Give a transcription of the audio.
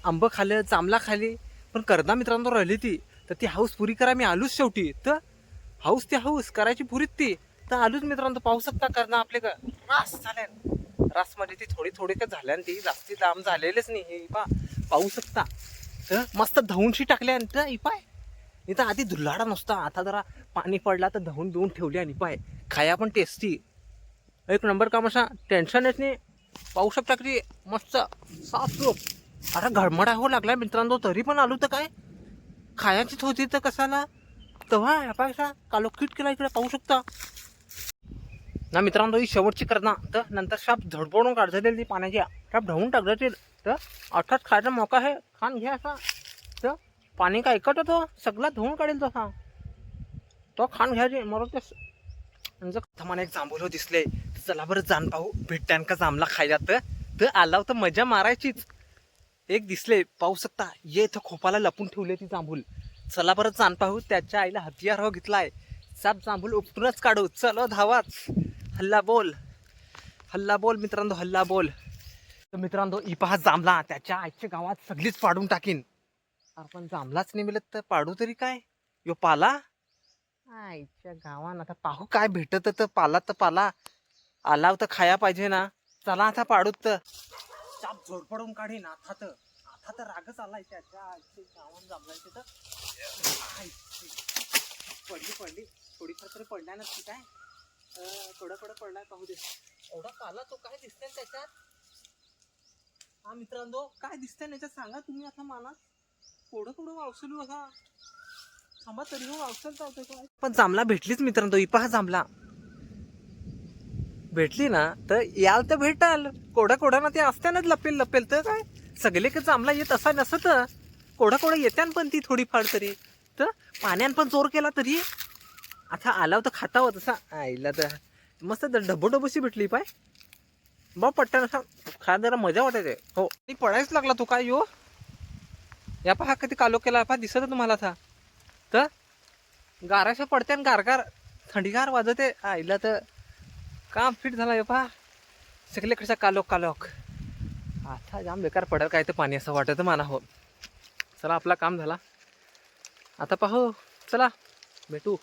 आंब खाल्लं, जांभळा खाली, पण करदा मित्रांनो राहिली ती. तर ती हाऊस पुरी करा मी आलोच शेवटी. तर हाऊस ती हाऊस करायची पुरीत ती. तर आलोच मित्रांनो. पाहू शकता करदा आपले का रास झाल्यान. रास मध्ये ती थोडी थोडी का झाल्यान, ती जास्ती लांब झालेलेच नाही हे पाहू शकता. तर मस्त धवूनशी टाकल्या तर इपाय इथं आधी धुल्लाडा नसता, आता जरा पाणी पडला तर धवून देऊन ठेवली. आणि पाय खाया पण टेस्टी एक नंबर काम असा, टेन्शन येत नाही. पाहू शकता की मस्त साफ सूप. अरे गडमडा हो लागलाय मित्रांनो, तरी पण आलो तर काय खायचीच होती तर कसाला तेव्हा पायसा कालो किट केला इकडे पाहू शकता ना मित्रांनो. ही शेवटची करना तर नंतर शाप झडपडून काढलेली ती पाण्याची शाप ढवून टाकले. तर अर्थात खायचा मौका आहे, खान घ्या असा. तर पाणी काय ऐकत होतो सगळा धुवून काढेल तसा तो खान घ्यायचे मग ते. मला एक जांभूल दिसले, चला बरं जाण पाहू भेटत्यान का जांभला खायला. तर आला तर मजा मारायचीच. एक दिसले पाहू शकता, ये इथं खोपाला लपून ठेवले ती जांभूल. चला बरं जाण पाहू. त्याच्या आईला हत्यार हो घेतलाय, साप जांभूल उपटूनच काढू. चलो धावाच. हल्ला बोल मित्रांनो, हल्ला बोल. तर मित्रांनो ही पहा जांभला, त्याच्या आईच्या गावात सगळीच पाडून टाकीन. आपण जांभलाच नाही मिळत तर पाडू तरी काय. यो पाला आईच्या गावान. आता पाहू काय भेटत तर पाला तर पाला आला तर खाया पाहिजे ना. चला आता पाडूत तर चाप झोडपडून काढीन. आता तर रागच आलाय त्याच्या आईच्या गावान जांभलायचे. तर पडली थोडीफार तरी पडलाय ना ती काय. थोडं पडलाय पाहू दे. एवढा पाला तो काय दिसतंय त्याच्यात. हा मित्रांनो काय दिसतंय याच्यात सांगा तुम्ही. आता मला कोडं वावसलू असा थांबा तरी हो वावसल चालतोय काय. पण जांभला भेटलीच मित्रांनो. ही पहा जांभला भेटली ना तर याल तर भेटाल. कोडा ना ते असत्यानच लपेल तर काय सगळे का जांभला येत असा नसत. कोडा येत्यान पण ती थोडीफार तरी. तर पाण्यान पण जोर केला तरी आता आला तर खाता होत तसा आईला. तर मस्त डबोशी भेटली पाय बा पट्ट्यान असा खायला जरा मजा वाटायचे. हो पडायच लागला तो काय यो. या पहा कधी कालो केला पहा दिसत तुम्हाला था. तर गाराशा पडत्यान गारगार थंडीगार वाजते आईला. तर काम फिट झाला हे पहा सगळे कशा कालोक आता जाम बेकार पडेल काय तर पाणी असं वाटत म्हणा. हो चला आपला काम झाला आता पाहू. चला भेटू.